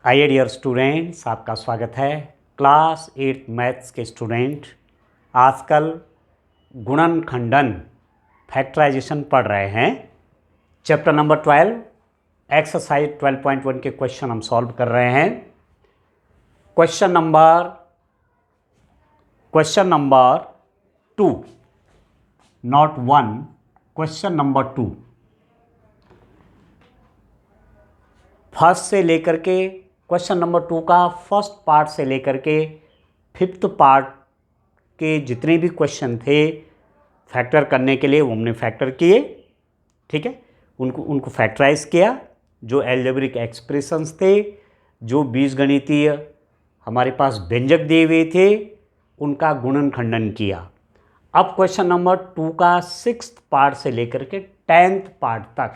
आइए dear students, आपका स्वागत है। क्लास 8 मैथ्स के स्टूडेंट आजकल गुणन खंडन फैक्टराइजेशन पढ़ रहे हैं। चैप्टर नंबर 12 एक्सरसाइज 12.1 के क्वेश्चन हम सॉल्व कर रहे हैं। Question number 2, not 1, question number 2 first से लेकर के क्वेश्चन नंबर 2 का फर्स्ट पार्ट से लेकर के फिफ्थ पार्ट के जितने भी क्वेश्चन थे फैक्टर करने के लिए वो हमने फैक्टर किए। ठीक है, उनको फैक्टराइज किया। जो एल्जेब्रिक एक्सप्रेशंस थे, जो बीजगणितीय हमारे पास व्यंजक दिए हुए थे, उनका गुणन खंडन किया। अब क्वेश्चन नंबर 2 का सिक्स्थ पार्ट से लेकर के 10th पार्ट तक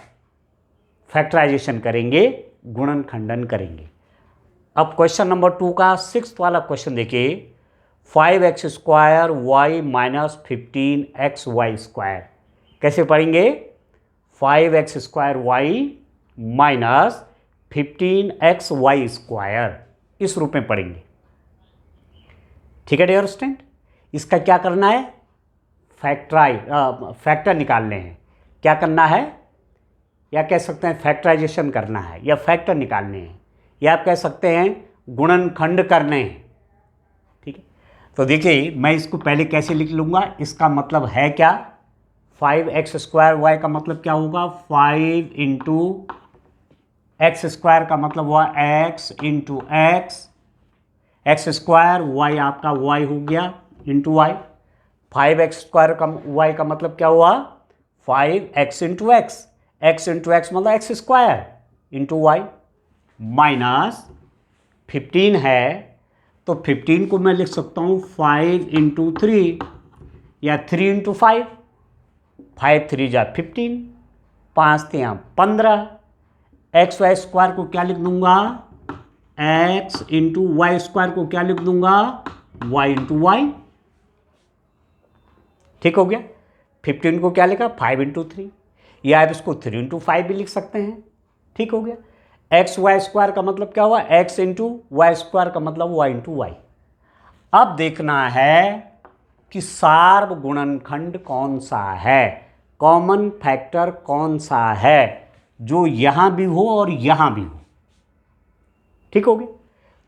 फैक्टराइजेशन करेंगे, गुणन खंडन करेंगे। अब क्वेश्चन नंबर 2 का सिक्स्थ वाला क्वेश्चन देखिए। 5x square Y minus 15xy square कैसे पढ़ेंगे? 5x square Y minus 15xy square इस रूप में पढ़ेंगे। ठीक है डियर स्टूडेंट, इसका क्या करना है? फैक्टर निकालने हैं। क्या करना है? या कह सकते हैं फैक्टराइजेशन करना है, या फैक्टर निकालने हैं, या आप कह सकते हैं गुणनखंड करने हैं। ठीक है, तो देखिए मैं इसको पहले कैसे लिख लूँगा। इसका मतलब है क्या? 5x स्क्वायर वाई का मतलब क्या होगा? 5 इंटू एक्स स्क्वायर का मतलब हुआ x into x square, y आपका y हो गया इंटू वाई। 5x स्क्वायर का y का मतलब क्या हुआ? 5x into x into x मतलब x square into y, minus 15 है तो 15 को मैं लिख सकता हूँ 5 इंटू 3 या 3 इंटू 5। 5 3 जा 15, 5 3 15। एक्स वाई स्क्वायर को क्या लिख दूंगा? एक्स इंटू वाई स्क्वायर को क्या लिख दूंगा? Y into y. ठीक हो गया। 15 को क्या लिखा? 5 इंटू 3, या आप इसको 3 इंटू 5 भी लिख सकते हैं। ठीक हो गया। एक्स वाई स्क्वायर का मतलब क्या हुआ? एक्स इंटू वाई स्क्वायर का मतलब वाई इंटू वाई। अब देखना है कि सार्वगुणनखंड कौन सा है, कॉमन फैक्टर कौन सा है जो यहां भी हो और यहां भी हो। ठीक हो गया।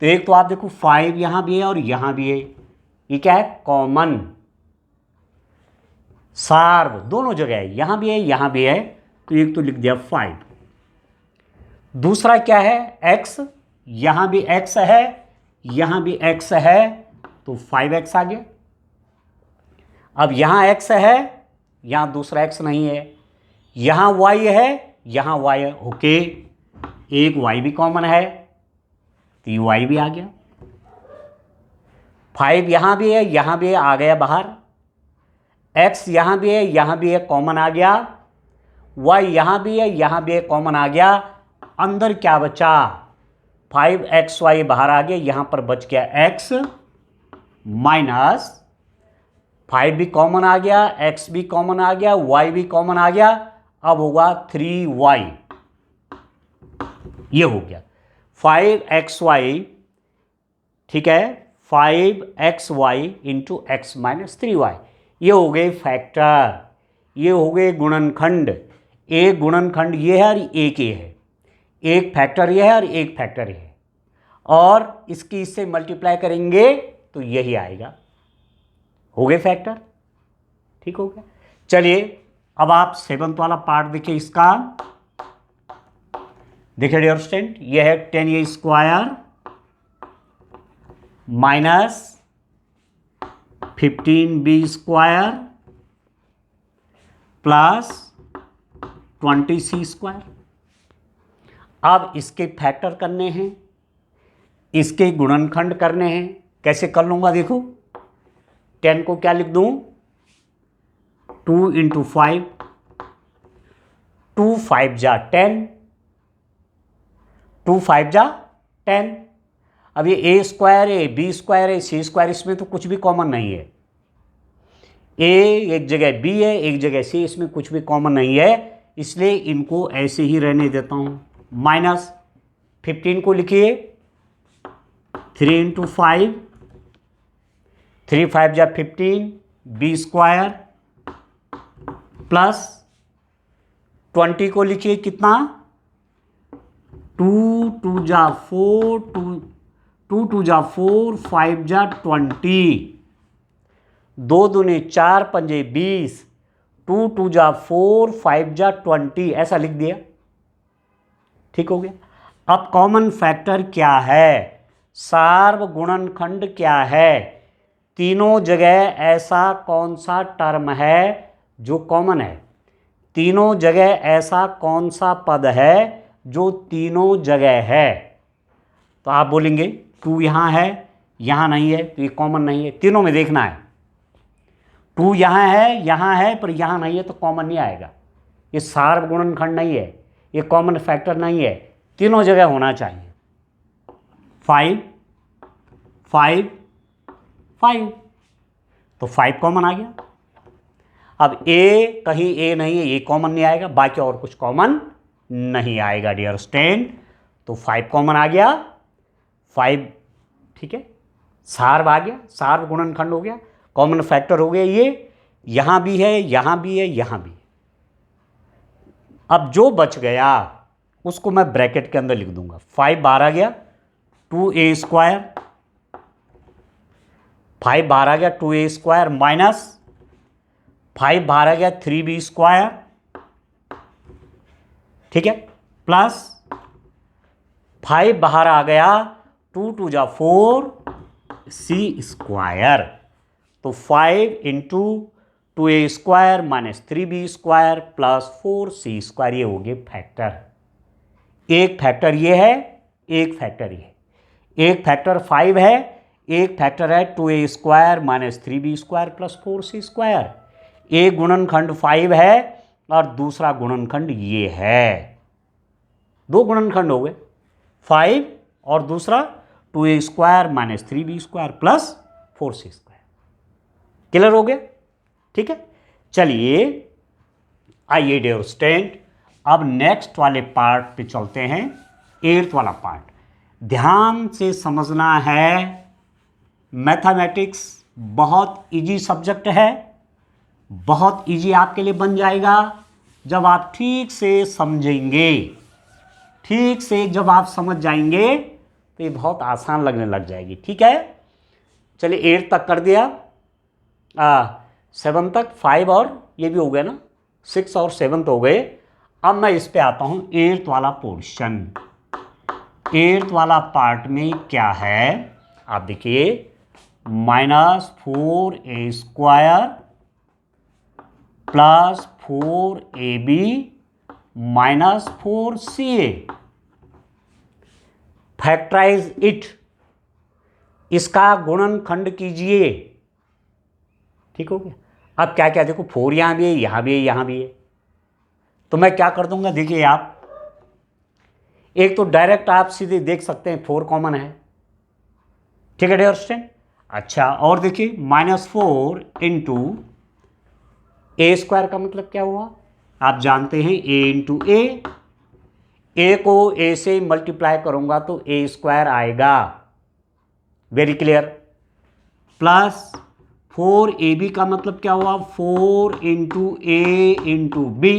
तो एक तो आप देखो 5 यहां भी है और यहां भी है, ये क्या है? कॉमन। सार्व दोनों जगह है, यहां भी है यहां भी है, तो एक तो लिख दिया 5। दूसरा क्या है? x, यहां भी x है यहां भी x है, तो 5x आ गया। अब यहां x है, यहां दूसरा x नहीं है, यहां y है यहां y है, ओके, एक y भी कॉमन है तो ये y भी आ गया। 5 यहां भी है यहां भी है, आ गया बाहर। x यहां भी है कॉमन आ गया। y यहां भी है कॉमन आ गया। अंदर क्या बचा? 5xy बाहर आ गया, यहां पर बच गया x माइनस 5 भी कॉमन आ गया, x भी कॉमन आ गया, y भी कॉमन आ गया। अब होगा 3y, ये हो गया 5xy। ठीक है, 5xy into x minus 3y, ये हो गए फैक्टर, ये हो गए गुणनखंड। एक गुणनखंड ये है और एक ये है, एक फैक्टर ये है और एक फैक्टर ये है, और इसकी इससे मल्टीप्लाई करेंगे तो यही आएगा, हो गए फैक्टर। ठीक हो गया। चलिए अब आप 7th वाला पार्ट देखिए। इसका देखिए डियर स्टूडेंट, ये है 10a square minus 15b square plus 20c square. अब इसके फैक्टर करने हैं, इसके गुणनखंड करने हैं। कैसे कर लूंगा देखो, 10 को क्या लिख दूं? 2 इंटू 5, 2 5 जा 10, 2 5 जा 10। अब ये a स्क्वायर है, b स्क्वायर है, c स्क्वायर, इसमें तो कुछ भी कॉमन नहीं है। a एक जगह b है, एक जगह c, इसमें कुछ भी कॉमन नहीं है, इसलिए इनको ऐसे ही रहने देता हूं। माइनस 15 को लिखिए, 3 इंटू 5, 3 5 जा 15, बी स्क्वायर प्लस 20 को लिखिए कितना, 2 2 जा 4, 2 2 जा 4, 5 जा 20, 2 दूने 4, पंजे 20, 2 2 जा 4, 5 जा 20, ऐसा लिख दिया। ठीक हो गया। अब कॉमन फैक्टर क्या है, सार्वगुणनखंड क्या है, तीनों जगह ऐसा कौन सा टर्म है जो कॉमन है, तीनों जगह ऐसा कौन सा पद है जो तीनों जगह है। तो आप बोलेंगे 2 यहाँ है, यहाँ नहीं है, तो ये कॉमन नहीं है। तीनों में देखना है, 2 यहाँ है पर यहाँ नहीं है तो कॉमन नहीं आएगा। ये सार्वगुणनखंड नहीं है, ये कॉमन फैक्टर नहीं है, तीनों जगह होना चाहिए। 5 5 5, तो 5 कॉमन आ गया। अब ए कहीं ए नहीं है, ये कॉमन नहीं आएगा, बाकी और कुछ कॉमन नहीं आएगा डियर स्टूडेंट। तो 5 कॉमन आ गया, 5 ठीक है, सार्व आ गया, सार्वगुणनखंड हो गया, कॉमन फैक्टर हो गया। ये यहां भी है, यहां भी है, यहां भी है। अब जो बच गया उसको मैं ब्रैकेट के अंदर लिख दूंगा। 5 बाहर आ गया, 2a स्क्वायर, 5 बाहर आ गया, 2a स्क्वायर माइनस 5 बाहर आ गया, 3b स्क्वायर, ठीक है, प्लस 5 बाहर आ गया, 2 2 जा 4, c स्क्वायर। तो 5 into 2a square minus 3b square plus 4c square, ये हो गए फैक्टर। एक फैक्टर ये है, एक फैक्टर ये, एक फैक्टर 5 है, एक फैक्टर है 2a square minus 3b square plus 4c square. एक गुणनखंड 5 है और दूसरा गुणनखंड ये है। दो गुणनखंड हो गए, 5 और दूसरा 2a square minus 3b square plus 4c square. Clear हो गया? ठीक है, चलिए आइए डियर स्टूडेंट, अब नेक्स्ट वाले पार्ट पे चलते हैं, 8th वाला पार्ट। ध्यान से समझना है, मैथमेटिक्स बहुत इजी सब्जेक्ट है, बहुत इजी आपके लिए बन जाएगा जब आप ठीक से समझेंगे। ठीक से जब आप समझ जाएंगे तो ये बहुत आसान लगने लग जाएगी। ठीक है, चलिए 8 तक कर दिया, 7 तक, 5 और ये भी हो गया ना, 6 और 7 हो गए। अब मैं इस पे आता हूं 8th वाला पोर्शन। 8th वाला पार्ट में क्या है आप देखिए, -4a square plus 4ab minus 4ca, factorize it, इसका गुणनखंड कीजिए। ठीक हो गया। अब क्या क्या देखो, 4 यहां भी है, यहां भी है, यहां भी है, तो मैं क्या कर दूंगा, देखिए आप, एक तो डायरेक्ट आप सीधे देख सकते हैं 4 कॉमन है। ठीक है डियर स्टूडेंट। अच्छा, और देखिए -4 इंटू ए स्क्वायर का मतलब क्या हुआ, आप जानते हैं a इंटू ए को a से मल्टीप्लाई करूंगा तो a स्क्वायर आएगा, वेरी क्लियर। प्लस 4ab का मतलब क्या हुआ, 4 into a into B,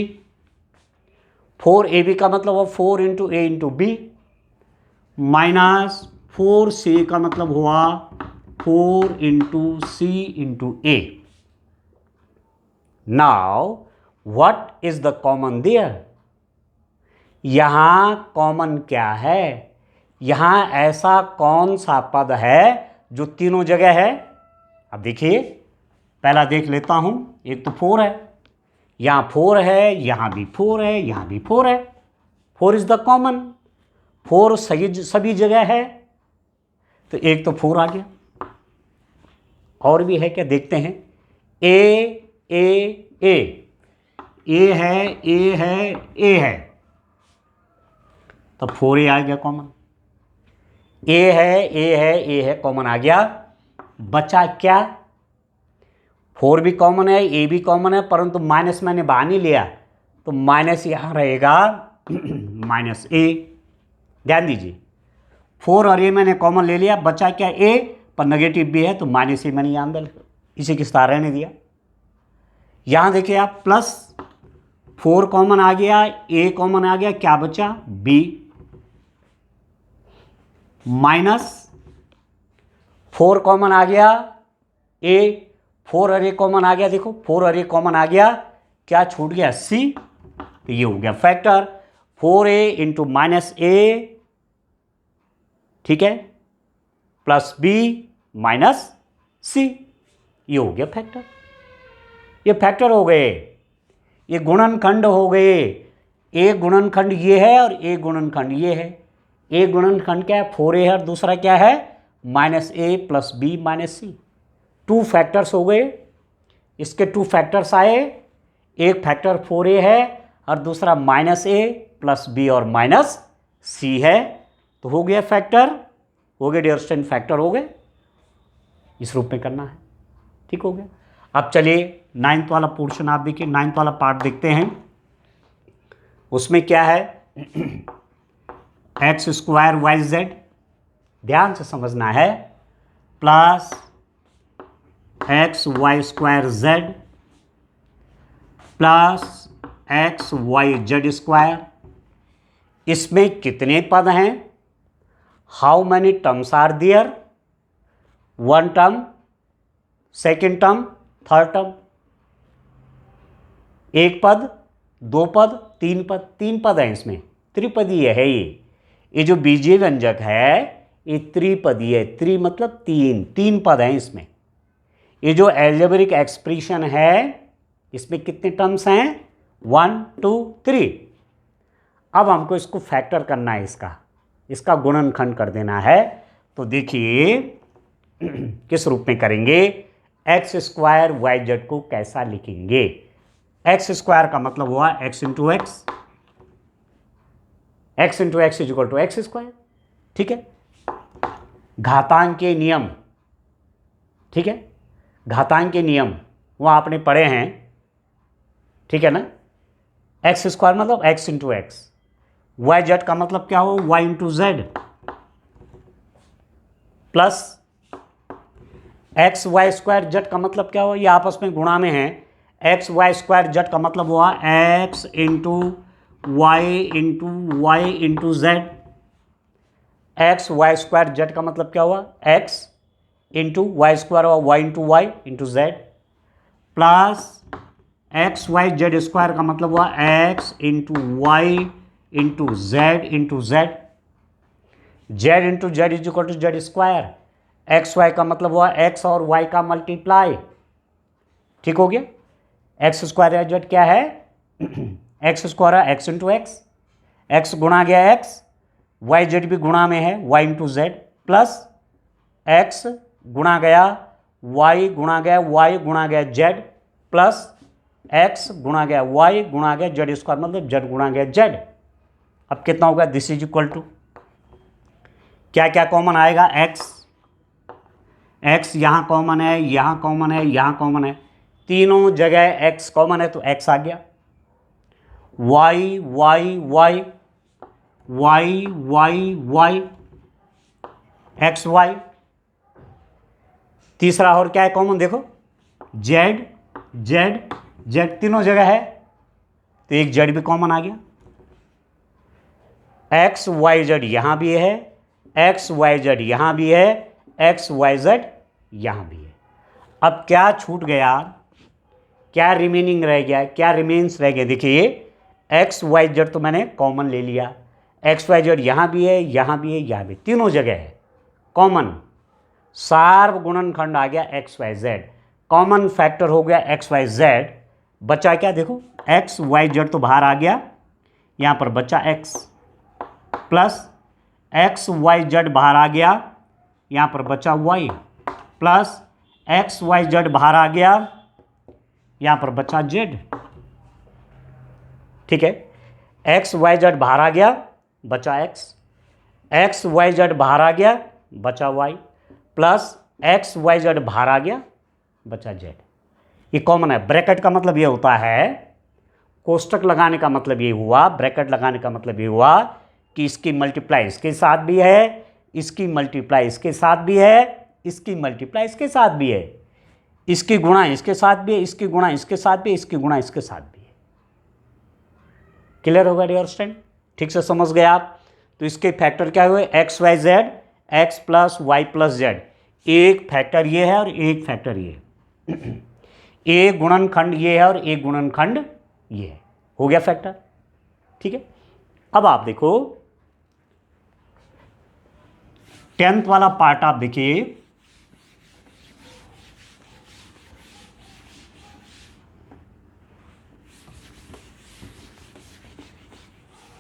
4ab का मतलब हुआ 4 into a into b, minus 4c का मतलब हुआ 4 into c into a. Now what is the common there, यहां कॉमन क्या है, यहां ऐसा कौन सा पद है जो तीनों जगह है। अब देखिए, पहला देख लेता हूं, एक तो 4 है, यहां 4 है, यहां भी 4 है, यहां भी 4 है, 4 इज द कॉमन, 4 सभी जगह है, तो एक तो 4 आ गया। और भी है क्या, देखते हैं, ए ए ए ए है, ए है, ए है, तो 4a आ गया कॉमन, ए है, ए है, ए है, कॉमन आ गया। बचा क्या, 4 भी कॉमन है, ए भी कॉमन है, परंतु माइनस मैंने बाहर नहीं लिया, तो माइनस यहां रहेगा -a। ध्यान दीजिए, 4 और ए मैंने कॉमन ले लिया, बचा क्या ए, पर नेगेटिव भी है तो माइनस ए मैंने यहाँ इसी की स्थान रहने दिया। यहाँ देखिए आप प्लस 4 कॉमन आ गया, ए कॉमन आ गया, क्या बचा बी, माइनस 4 कॉमन आ गया ए, 4 और ए कॉमन आ गया, देखो 4 और ए कॉमन आ गया, क्या छूट गया सी, तो ये हो गया फैक्टर 4a इंटू माइनस ए, ठीक है, प्लस बी माइनस सी, ये हो गया फैक्टर। ये फैक्टर हो गए, ये गुणनखंड हो गए। ए गुणनखंड ये है और ए गुणनखंड ये है। ए गुणनखंड क्या है 4a है और दूसरा क्या है माइनस ए प्लस बी माइनस सी। 2 फैक्टर्स हो गए, इसके 2 फैक्टर्स आए, एक फैक्टर 4a है और दूसरा माइनस ए प्लस बी और माइनस सी है, तो हो गया फैक्टर, हो गए डियर स्टूडेंट फैक्टर हो गए। इस रूप में करना है, ठीक हो गया। अब चलिए 9th वाला पोर्शन आप देखिए, 9th वाला पार्ट देखते हैं। उसमें क्या है एक्स स्क्वायर वाई जेड, ध्यान से समझना है, plus x y square z plus x y z square. इसमें कितने पद हैं, how many terms are there, 1 term, second term, third term, एक पद, 2 पद, 3 पद, 3 पद हैं इसमें, त्रिपदीय है ये जो बीजीय व्यंजक है ये त्रिपदीय है, त्रि मतलब 3 पद हैं इसमें। ये जो एल्जेब्रिक एक्सप्रेशन है इसमें कितने टर्म्स हैं 1 2 3। अब हमको इसको फैक्टर करना है, इसका गुणनखंड कर देना है। तो देखिए किस रूप में करेंगे, एक्स स्क्वायर वाई जेड को कैसा लिखेंगे। एक्स स्क्वायर का मतलब हुआ x into x, x into x is equal to x square, ठीक है। घातांक के नियम, ठीक है, घातांक के नियम वह आपने पढ़े हैं, ठीक है ना। एक्स स्क्वायर मतलब x into x, y z का मतलब क्या हो y into z, plus x y square z का मतलब क्या हो, ये आपस में गुणा में है। एक्स वाई स्क्वायर जेड का मतलब हुआ x into y into z. X y square z का मतलब क्या हुआ एक्स इंटू वाई स्क्वायर हुआ y into z, plus x y z square का मतलब हुआ x into y into z. Z into z is equal to z square. X y का मतलब हुआ एक्स और वाई का मल्टीप्लाई, ठीक हो गया। एक्स स्क्वायर जेड क्या है एक्स स्क्वायर है एक्स इंटू एक्स, एक्स गुणा गया एक्स, वाई जेड भी गुणा में है y into z, plus x गुणा गया वाई गुणा गया जेड, प्लस एक्स गुणा गया वाई गुणा गया जेड स्क्वायर मतलब जेड गुणा गया जेड। अब कितना होगा दिस इज इक्वल टू, क्या क्या कॉमन आएगा एक्स यहाँ कॉमन है, यहाँ कॉमन है, यहाँ कॉमन है, तीनों जगह एक्स कॉमन है तो एक्स आ गया, y y y y y y x y. तीसरा और क्या है कॉमन देखो जेड जेड जेड, तीनों जगह है तो एक जेड भी कॉमन आ गया। एक्स वाई जेड यहां भी है, एक्स वाई जेड यहां भी है, एक्स वाई जेड यहां भी है। अब क्या छूट गया, क्या रिमेनिंग रह गया, क्या रिमेन्स रह गया, देखिए एक्स वाई जेड तो मैंने कॉमन ले लिया, एक्स वाई जेड यहाँ भी है, यहाँ भी है, यहाँ भी, तीनों जगह है कॉमन। सार्वगुणनखंड आ गया x y z, common factor हो गया एक्स वाई जेड। बचा क्या देखो एक्स वाई जेड तो बाहर आ गया, यहाँ पर बचा x, plus x y z बाहर आ गया, यहाँ पर बचा y, plus x y z बाहर आ गया, यहाँ पर बचा जेड, ठीक है। एक्स वाई जेड बाहर आ गया बचा एक्स, एक्स वाई जेड बाहर आ गया बचा y, plus x y z बाहर आ गया बचा जेड। ये कॉमन है। ब्रैकेट का मतलब ये होता है, कोष्टक लगाने का मतलब ये हुआ, ब्रैकेट लगाने का मतलब ये हुआ कि इसकी मल्टीप्लाई इसके साथ भी है, इसकी मल्टीप्लाई इसके साथ भी है, इसकी मल्टीप्लाई इसके साथ भी है, इसकी गुणा इसके साथ भी है, इसकी गुणा इसके साथ भी है, इसकी गुणा इसके साथ भी है। क्लियर होगा डियर स्टूडेंट? ठीक से समझ गए आप? तो इसके फैक्टर क्या हुए? X y z, x plus y plus z. एक फैक्टर ये है और एक फैक्टर ये है। एक गुणनखंड ये है और एक गुणनखंड ये है। हो गया फैक्टर। ठीक है, अब आप देखो 10th वाला पार्ट आप देखिए।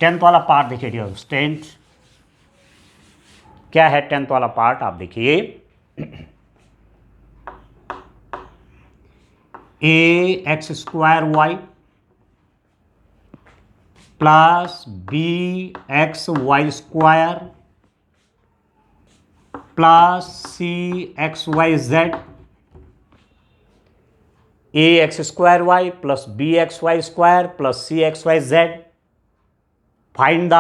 टेंथ वाला पार्ट देखिए डियर स्टूडेंट, क्या है 10th वाला पार्ट आप देखिए। A x square y plus b x y square plus c x y z, a x square y plus b x y square plus c x y z. Find the,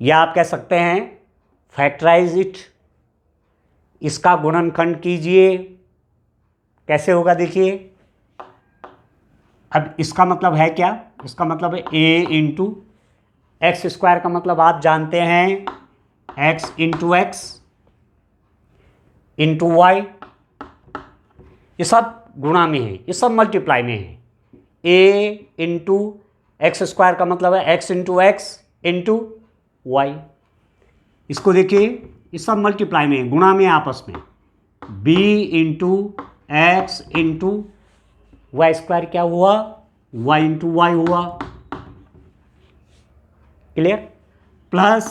या आप कह सकते हैं factorise it, इसका गुणनखंड कीजिए। कैसे होगा देखिए। अब इसका मतलब है क्या? इसका मतलब है ए इंटू एक्स स्क्वायर का मतलब आप जानते हैं x into x into y. ये सब गुणा में है, ये सब मल्टीप्लाई में है। ए इंटू एक्स स्क्वायर का मतलब है x into x into y. इसको देखिए, ये सब मल्टीप्लाई में है, गुणा में आपस में। B into x into y square क्या हुआ? वाई इंटू वाई हुआ। Clear? Plus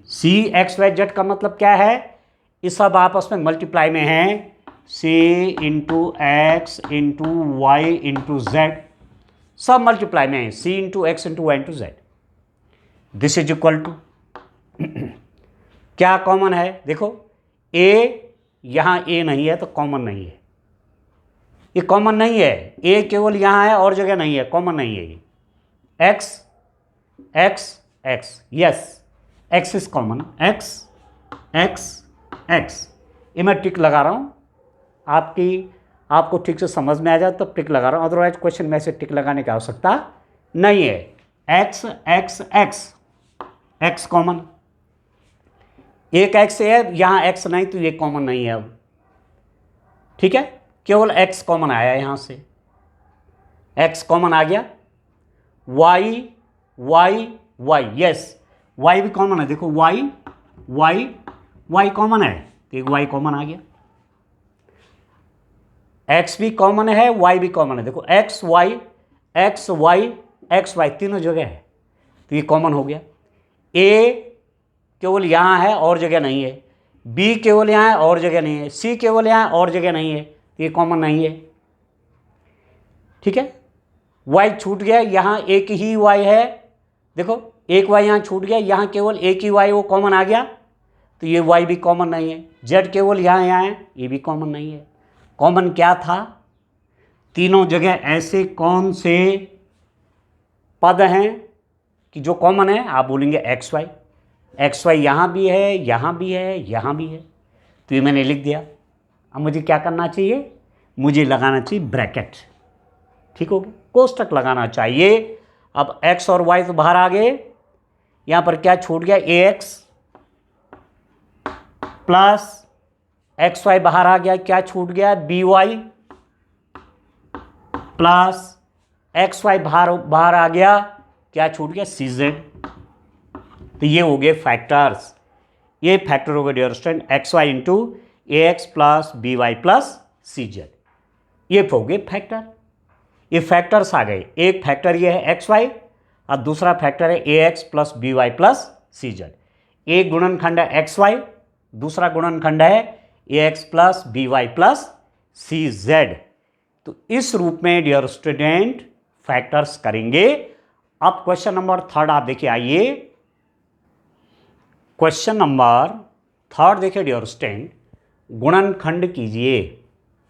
c x y z का मतलब क्या है? ये सब आपस में मल्टीप्लाई में है। C into x into y into z, सब मल्टीप्लाई में है। C into x into y into z. This is equal to, क्या कॉमन है? देखो ए, यहां ए नहीं है तो कॉमन नहीं है। ये कॉमन नहीं है, ए केवल यहां है और जगह नहीं है, कॉमन नहीं है ये। X x x, yes x is common. X x x, ये मैं टिक लगा रहा हूं, आपको ठीक से समझ में आ जाए तो टिक लगा रहा हूं, अदरवाइज क्वेश्चन में से टिक लगाने की आवश्यकता नहीं है। X x x, x common, एक एक्स है यहां, एक्स नहीं तो ये कॉमन नहीं है अब। ठीक है, केवल एक्स कॉमन आया यहां से, एक्स कॉमन आ गया। Y y y, yes y भी कॉमन है। देखो वाई वाई वाई कॉमन है तो एक वाई कॉमन आ गया। एक्स भी कॉमन है, वाई भी कॉमन है। देखो एक्स वाई एक्स वाई तीनों जगह है तो ये कॉमन हो गया। ए केवल यहां है और जगह नहीं है, बी केवल यहां है और जगह नहीं है, सी केवल यहां है और जगह नहीं है तो ये कॉमन नहीं है। ठीक है, वाई छूट गया, यहां एक ही वाई है। देखो एक वाई यहां छूट गया, यहां केवल एक ही वाई वो कॉमन आ गया तो ये वाई भी कॉमन नहीं है। जेड केवल यहां है, ये भी कॉमन नहीं है। कॉमन क्या था? तीनों जगह ऐसे कौन से पद हैं कि जो कॉमन है? आप बोलेंगे एक्स वाई यहां भी है, यहां भी है, यहां भी है, तो ये मैंने लिख दिया। अब मुझे क्या करना चाहिए? मुझे लगाना चाहिए ब्रैकेट। ठीक हो गया, कोष्टक लगाना चाहिए। अब एक्स और वाई तो बाहर आ गए, यहां पर क्या छूट गया? ए एक्स प्लस एक्स वाई बाहर आ गया, क्या छूट गया? B y plus x Y बाहर आ गया, क्या छूट गया? सी जेड। तो ये हो गए फैक्टर्स। ये फैक्टर हो गए dear student, x Y into ए x plus b y plus c Z. ये हो गए फैक्टर। ये फैक्टर्स आ गए। एक फैक्टर ये है एक्स वाई और दूसरा फैक्टर है a x plus b y plus c z. एक गुणनखंड है एक्स वाई, दूसरा गुणनखंड है a x plus b y plus c z. तो इस रूप में डियर स्टूडेंट फैक्टर्स करेंगे। अब क्वेश्चन नंबर 3 आप देखिए, आइए क्वेश्चन नंबर 3 देखिए डियर स्टूडेंट, गुणनखंड कीजिए,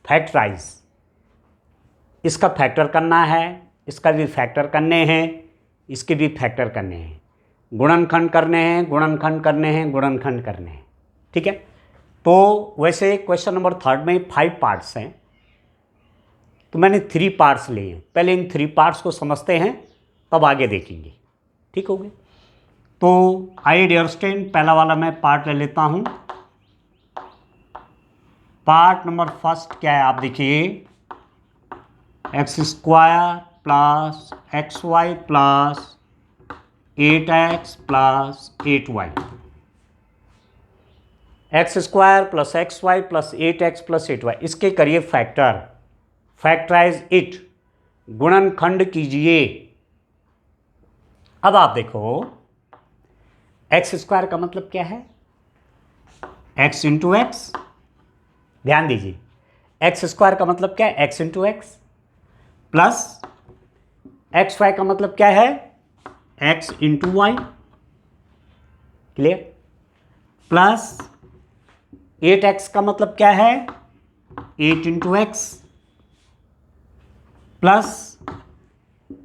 फैक्टराइज। इसका फैक्टर करना है, इसका भी फैक्टर करने हैं, इसके भी फैक्टर करने हैं। गुणनखंड करने हैं, गुणनखंड करने हैं, गुणनखंड करने हैं। ठीक है, तो वैसे क्वेश्चन नंबर 3 में 5 पार्ट्स हैं, तो मैंने 3 पार्ट्स लिए हैं। पहले इन 3 पार्ट्स को समझते हैं, तब आगे देखेंगे। ठीक हो गया, तो आइए डियर स्टूडेंट, पहला वाला मैं पार्ट ले लेता हूं। पार्ट नंबर फर्स्ट क्या है, आप देखिए, x² plus xy plus 8x plus 8y, x² plus xy plus 8x plus 8y, इसके करिए फैक्टर, फैक्टराइज इट, गुणनखंड कीजिए। अब आप देखो, x² का मतलब क्या है, x इंटू एक्स, ध्यान दीजिए, x² का मतलब क्या है, x into x, plus xy का मतलब क्या है, x into y, clear, plus 8x का मतलब क्या है, 8 इंटू एक्स, प्लस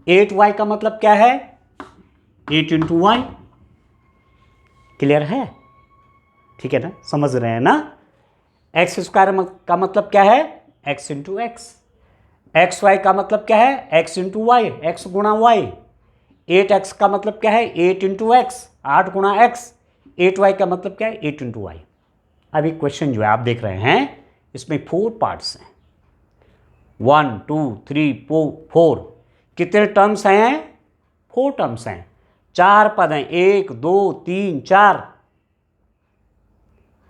8y का मतलब क्या है, 8 इंटू वाई, क्लियर है, ठीक है ना, समझ रहे हैं ना। x² का मतलब क्या है, x इंटू एक्स, xy का मतलब क्या है, x इंटू वाई, एक्स गुणा वाई, 8x का मतलब क्या है, 8 इंटू एक्स, 8 गुणा एक्स, 8y का मतलब क्या है, 8 इंटू वाई। अभी क्वेश्चन जो है आप देख रहे हैं, इसमें 4 पार्ट्स हैं, 1 2 3 4, कितने टर्म्स हैं, 4 टर्म्स हैं, 4 पद हैं, 1 2 3 4,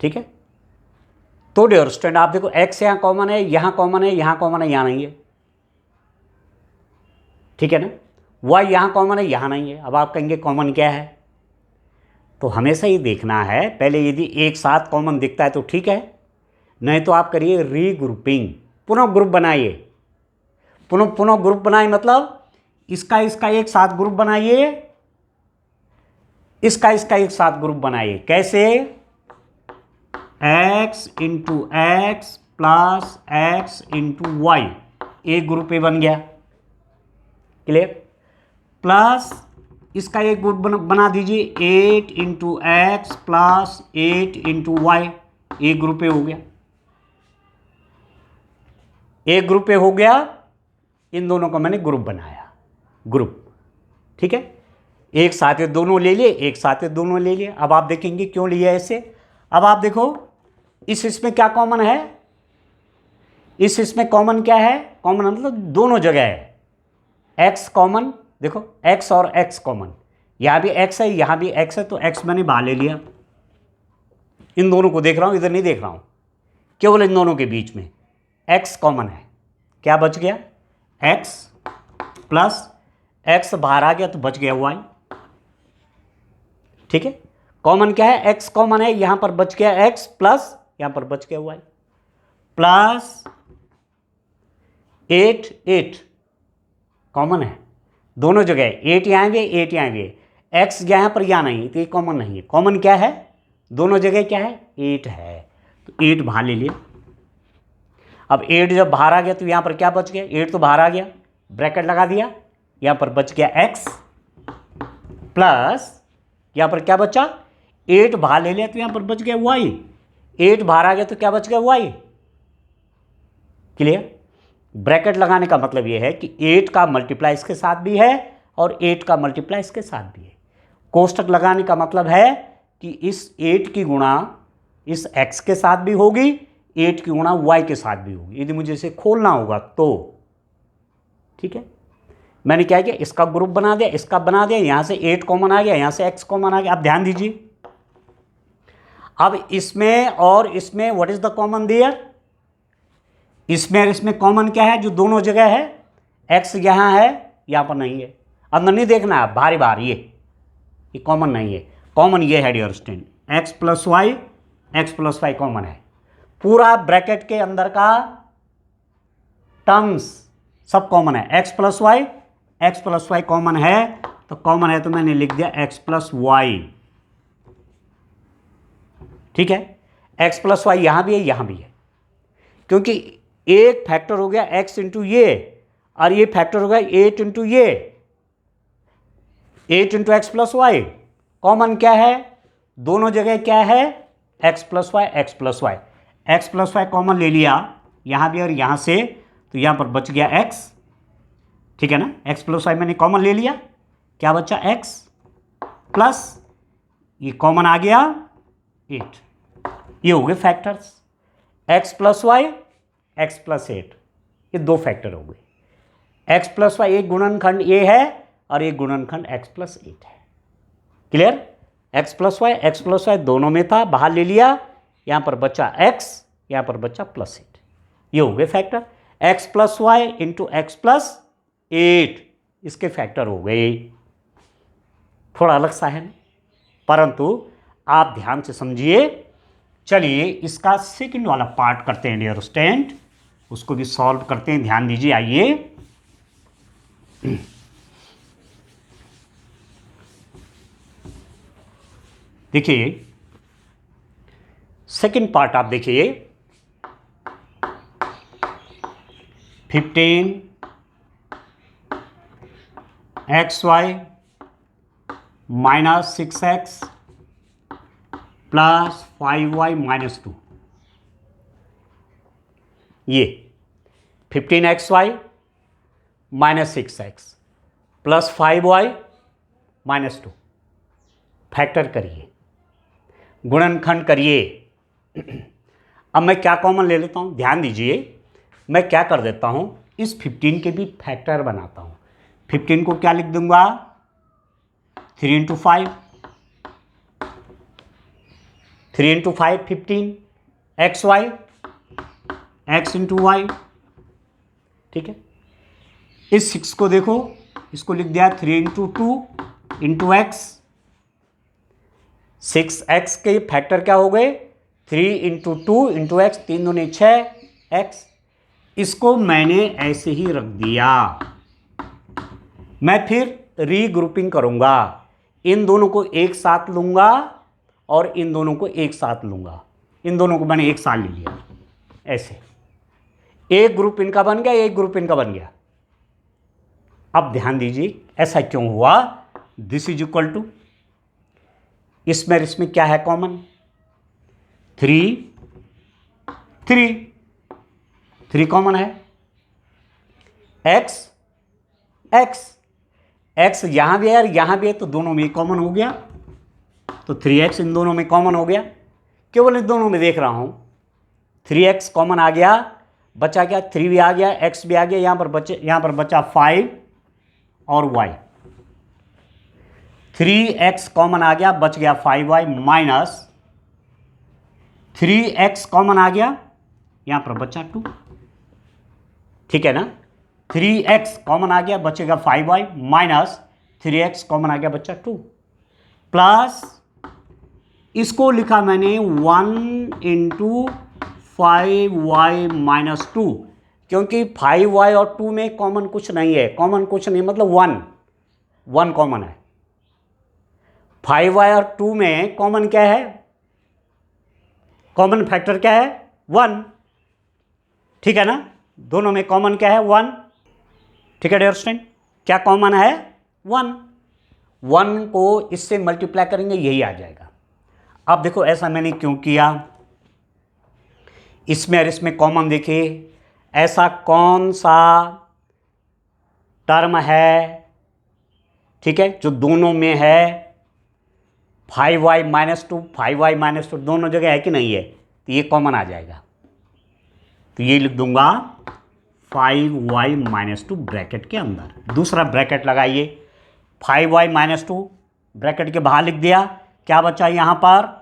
ठीक है। तो डियर स्टूडेंट आप देखो, x यहां कॉमन है, यहां कॉमन है, यहां कॉमन है, यहां नहीं है, ठीक है ना, y यहां कॉमन है, यहां नहीं है। अब आप कहेंगे कॉमन क्या है, तो हमेशा ही देखना है, पहले यदि एक साथ कॉमन दिखता है तो ठीक है, नहीं तो आप करिए रीग्रुपिंग, पुनः ग्रुप बनाइए, पुनः ग्रुप बनाइए, मतलब इसका एक साथ ग्रुप बनाइए, इसका एक साथ ग्रुप बनाइए, कैसे, x into x plus x into y, एक ग्रुप ए बन गया, क्लियर, प्लस इसका एक ग्रुप बना दीजिए, 8 into x plus 8 into y, एक ग्रुप ए हो गया, एक ग्रुप ए हो गया, इन दोनों का मैंने ग्रुप बनाया, ग्रुप, ठीक है, एक साथ दोनों ले लिए, एक साथ दोनों ले लिए। अब आप देखेंगे क्यों लिया ऐसे। अब आप देखो, इसमें क्या कॉमन है, इसमें कॉमन क्या है, कॉमन मतलब दोनों जगह है, x कॉमन, देखो x और x कॉमन, यहां भी x है, यहां भी x है, तो x मैंने बाहर ले लिया, इन दोनों को देख रहा हूं, इधर नहीं देख रहा हूं, केवल इन दोनों के बीच में x कॉमन है, क्या बच गया, x प्लस x बाहर आ गया तो बच गया y, ठीक है, कॉमन क्या है, x कॉमन है, यहां पर बच गया x प्लस यहां पर बच गया y, प्लस 8 कॉमन है दोनों जगह, 8 यहां भी है, 8 यहां भी है, x यहां पर यहां नहीं, तो ये कॉमन नहीं है, कॉमन क्या है, दोनों जगह क्या है, 8 है, तो 8 बाहर ले लिया। अब 8 जब बाहर आ गया तो यहां पर क्या बच गया, 8 तो बाहर आ गया, ब्रैकेट लगा दिया, यहां पर बच गया x प्लस यहां पर क्या बचा, 8 बाहर ले लिया तो यहां पर बच गया y, 8 बाहर आ गया तो क्या बच गया y, क्लियर। ब्रैकेट लगाने का मतलब यह है कि 8 का मल्टीप्लाई इसके साथ भी है और 8 का मल्टीप्लाई इसके साथ भी है। कोष्टक लगाने का मतलब है कि इस 8 की गुणा इस x के साथ भी होगी, 8 की गुणा y के साथ भी होगी, यदि मुझे इसे खोलना होगा तो, ठीक है। मैंने क्या किया, इसका ग्रुप बना दिया, इसका बना दिया, यहां से 8 कॉमन आ गया, यहां से x कॉमन आ गया। अब ध्यान दीजिए, अब इसमें और इसमें what is the common there, इसमें और इसमें कॉमन क्या है, जो दोनों जगह है, x यहां है, यहां पर नहीं है, अंदर नहीं देखना है, बाहरी बाहर ये कॉमन नहीं है, कॉमन ये है dear student, x plus y common है, पूरा ब्रैकेट के अंदर का टर्म्स सब कॉमन है, x प्लस वाई कॉमन है, तो कॉमन है तो मैंने लिख दिया x प्लस वाई, ठीक है, x प्लस वाई यहां भी है, यहां भी है, क्योंकि एक फैक्टर हो गया x इंटू ये, और ये फैक्टर हो गया 8 इंटू ये, 8 into x plus y, common क्या है, दोनों जगह क्या है, x plus y, x plus y, x plus y common ले लिया यहाँ भी और यहाँ से, तो यहाँ पर बच गया x, ठीक है ना, x प्लस वाई मैंने कॉमन ले लिया, क्या बचा x प्लस ये कॉमन आ गया 8, ये हो गए factors, x plus y, x plus 8, ये दो फैक्टर हो गए। x प्लस वाई एक गुणनखंड a है और एक गुणनखंड x प्लस 8 है। क्लियर, x प्लस वाई दोनों में था, बाहर ले लिया, यहाँ पर बचा x, यहाँ पर बचा प्लस 8, ये हो गए factor. x plus y into x plus 8 इसके फैक्टर हो गए। थोड़ा अलग सा है, परंतु आप ध्यान से समझिए। चलिए इसका सेकंड वाला पार्ट करते हैं डियर स्टूडेंट, उसको भी सॉल्व करते हैं, ध्यान दीजिए। आइए देखिए सेकंड पार्ट आप देखिए, 15 XY minus 6x plus 5y minus 2, ये 15XY minus 6x plus 5y minus 2 factor करिए, गुणनखंड करिए। अब मैं क्या कॉमन ले लेता हूँ, ध्यान दीजिए, मैं क्या कर देता हूँ, इस 15 के भी फैक्टर बनाता हूँ। 15 को क्या लिख दूंगा, 3 into 5, 3 into 5 15, x y, x into y, ठीक है। इस 6 को देखो, इसको लिख दिया 3 इंटू 2 इंटू एक्स, 6x के फैक्टर क्या हो गए, 3 इंटू 2 इंटू एक्स, 3 दूनी 6x। इसको मैंने ऐसे ही रख दिया। मैं फिर रीग्रुपिंग करूंगा, इन दोनों को एक साथ लूंगा और इन दोनों को एक साथ लूंगा। इन दोनों को मैंने एक साथ ले लिया, ऐसे एक ग्रुप इनका बन गया, एक ग्रुप इनका बन गया। अब ध्यान दीजिए ऐसा क्यों हुआ, दिस इज इक्वल टू, इसमें क्या है कॉमन, 3 कॉमन है, x यहां भी है और यहां भी है, तो दोनों में कॉमन हो गया, तो 3x इन दोनों में कॉमन हो गया। केवल इन दोनों में देख रहा हूं, 3x कॉमन आ गया, बचा क्या, 3 भी आ गया, x भी आ गया, यहां पर बचा 5 और y, 3x कॉमन आ गया, बच गया 5y माइनस 3x कॉमन आ गया, यहां पर बचा 2, ठीक है ना। 3x कॉमन आ गया, बचेगा 5y माइनस 3x कॉमन आ गया, बचा 2, प्लस इसको लिखा मैंने 1 इंटू 5y माइनस 2, क्योंकि 5y और 2 में कॉमन कुछ नहीं है, कॉमन कुछ नहीं मतलब 1 कॉमन है। 5y और 2 में कॉमन क्या है, कॉमन फैक्टर क्या है, 1, ठीक है ना, दोनों में कॉमन क्या है, 1, ठीक है डियर स्टूडेंट, क्या कॉमन है, 1 को इससे मल्टीप्लाई करेंगे यही आ जाएगा। अब देखो ऐसा मैंने क्यों किया, इसमें और इसमें कॉमन देखिए, ऐसा कौन सा टर्म है, ठीक है, जो दोनों में है, 5y माइनस 2, 5y माइनस 2 दोनों जगह है कि नहीं है, तो ये कॉमन आ जाएगा, तो ये लिख दूंगा 5y माइनस 2 ब्रैकेट के अंदर। दूसरा ब्रैकेट लगाइए, 5y माइनस 2 ब्रैकेट के बाहर लिख दिया, क्या बचा यहाँ पर,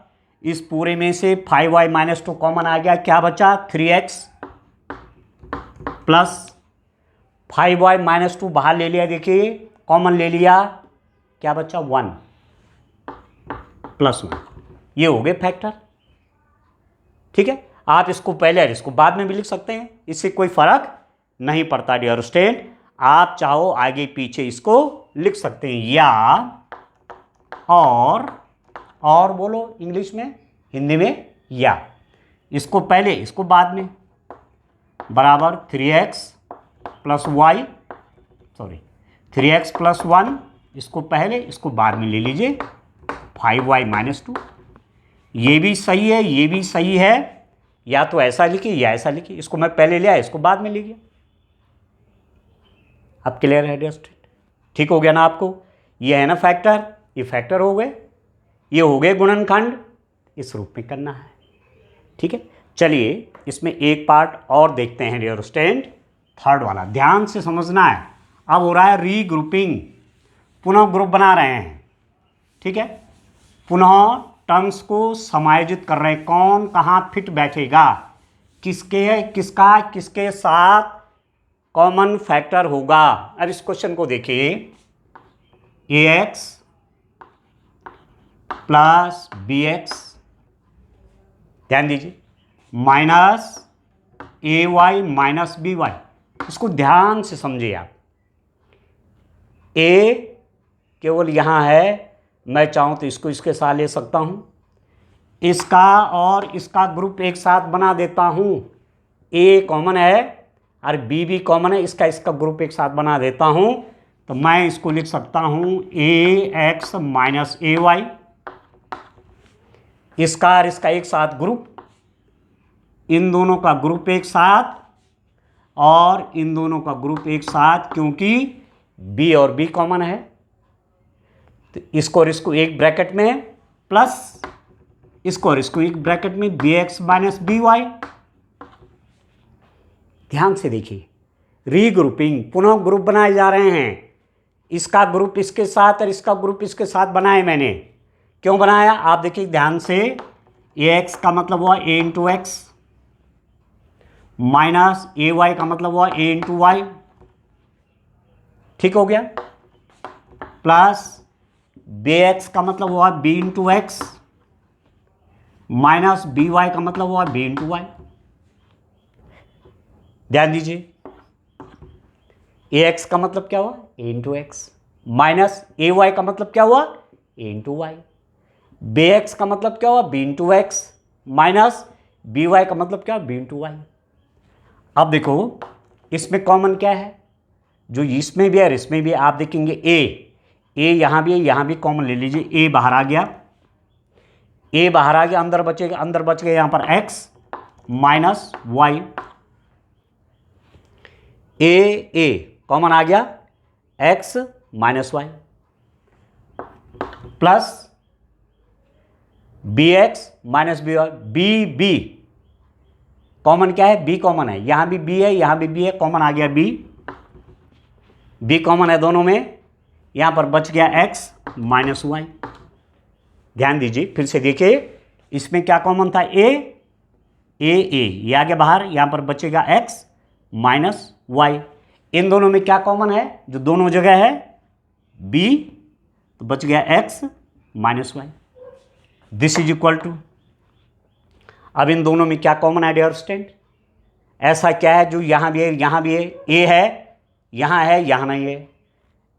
इस पूरे में से 5y माइनस 2 कॉमन आ गया, क्या बचा, 3x प्लस 5y माइनस 2 बाहर ले लिया, देखिए कॉमन ले लिया, क्या बचा, 1 प्लस 1, ये हो गए फैक्टर, ठीक है। आप इसको पहले और इसको बाद में भी लिख सकते हैं, इससे कोई फर्क नहीं पड़ता डियर स्टूडेंट, आप चाहो आगे पीछे इसको लिख सकते हैं, या और बोलो इंग्लिश में, हिंदी में या, इसको पहले इसको बाद में, बराबर 3x प्लस 1, इसको पहले इसको बाद में ले लीजिए, 5y माइनस 2। ये भी सही है, ये भी सही है, या तो ऐसा लिखिए या ऐसा लिखिए। इसको मैं पहले लिया, इसको बाद में ले गया। अब क्लियर है डियर स्टूडेंट? ठीक हो गया ना आपको? ये है ना फैक्टर, ये फैक्टर हो गए, ये हो गए गुणनखंड, इस रूप में करना है। ठीक है, चलिए इसमें एक पार्ट और देखते हैं डियर स्टूडेंट, थर्ड वाला। ध्यान से समझना है। अब हो रहा है रीग्रुपिंग, पुनः ग्रुप बना रहे हैं। ठीक है, पुनः टर्म्स को समायोजित कर रहे हैं, कौन कहाँ फिट बैठेगा, किसके साथ कॉमन फैक्टर होगा। अब इस क्वेश्चन को देखिए, ax प्लस bx, ध्यान दीजिए, माइनस ay माइनस by। इसको ध्यान से समझिए आप। a केवल यहाँ है, मैं चाहूँ तो इसको इसके साथ ले सकता हूँ, इसका और इसका ग्रुप एक साथ बना देता हूँ। a कॉमन है और b भी कॉमन है, इसका ग्रुप एक साथ बना देता हूँ, तो मैं इसको लिख सकता हूँ ax माइनस ay, इसका और इसका एक साथ ग्रुप, इन दोनों का ग्रुप एक साथ और इन दोनों का ग्रुप एक साथ, क्योंकि b और b कॉमन है, तो इसको और इसको एक ब्रैकेट में, प्लस इसको और इसको एक ब्रैकेट में, bx माइनस by। ध्यान से देखिए, रीग्रुपिंग, पुनः ग्रुप बनाए जा रहे हैं। इसका ग्रुप इसके साथ और इसका ग्रुप इसके साथ बनाए मैंने। क्यों बनाया आप देखिए ध्यान से। ax का मतलब हुआ a into x, minus ay का मतलब हुआ a इंटू वाई, ठीक हो गया, प्लस bx का मतलब हुआ b into x, minus by का मतलब हुआ b इंटू वाई। ध्यान दीजिए, ax का मतलब क्या हुआ a into x, minus ay का मतलब क्या हुआ a इंटू वाई, bx का मतलब क्या हुआ b into x, minus by का मतलब क्या b इंटू वाई। अब देखो इसमें कॉमन क्या है, जो इसमें भी है और इसमें भी, आप देखेंगे a यहाँ भी है, यहाँ भी कॉमन ले लीजिए, a बाहर आ गया, a बाहर आ गया, अंदर बच गया यहाँ पर x minus y, a common आ गया, x minus y, plus bx minus b common क्या है, b कॉमन है, यहां भी b है, यहां भी b है, कॉमन आ गया b कॉमन है दोनों में, यहां पर बच गया x माइनस वाई। ध्यान दीजिए, फिर से देखिए, इसमें क्या कॉमन था, a ये आ गया बाहर, यहां पर बचेगा x माइनस वाई। इन दोनों में क्या कॉमन है, जो दोनों जगह है b, तो बच गया x minus y. This is equal to, अब इन दोनों में क्या कॉमन है डियर स्टूडेंट, ऐसा क्या है जो यहाँ भी है, यहाँ भी है, a है, यहाँ नहीं है,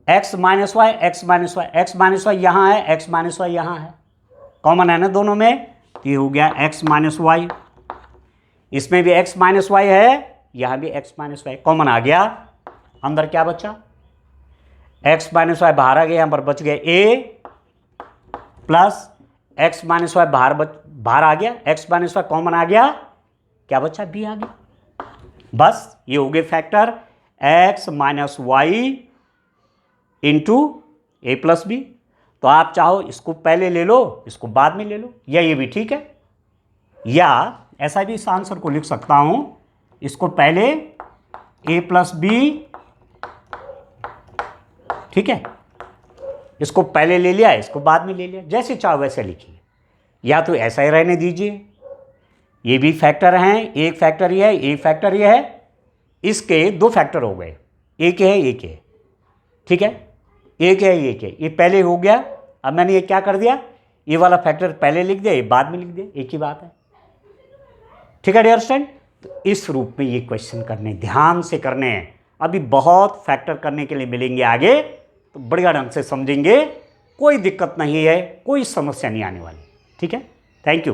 x minus y, x minus y यहाँ है, x माइनस वाई यहाँ है, कॉमन है ना दोनों में, तो ये हो गया x माइनस वाई। इसमें भी x माइनस वाई है, यहाँ भी x माइनस वाई, कॉमन आ गया, अंदर क्या बचा, x माइनस वाई बाहर आ गया, यहाँ पर बच गया a, plus x minus y बाहर आ गया, x माइनस वाई कॉमन आ गया, क्या बचा, b आ गया। बस ये हो गए factor x minus y into a plus b. तो आप चाहो इसको पहले ले लो, इसको बाद में ले लो, या ये भी ठीक है, या ऐसा भी इस आंसर को लिख सकता हूं, इसको पहले a प्लस बी, ठीक है, इसको पहले ले लिया, इसको बाद में ले लिया, जैसे चाहो वैसे लिखिए, या तो ऐसा ही रहने दीजिए। ये भी फैक्टर हैं, एक फैक्टर ये है, एक फैक्टर ये है, इसके दो फैक्टर हो गए, एक है, ठीक है, एक है, ये पहले हो गया। अब मैंने ये क्या कर दिया, ये वाला फैक्टर पहले लिख दिया, ये बाद में लिख दिया, एक ही बात है, ठीक है डियर स्टूडेंट। तो इस रूप में ये क्वेश्चन करने, ध्यान से करने हैं, अभी बहुत फैक्टर करने के लिए मिलेंगे आगे, तो बढ़िया ढंग से समझेंगे, कोई दिक्कत नहीं है, कोई समस्या नहीं आने वाली, ठीक है। Thank you.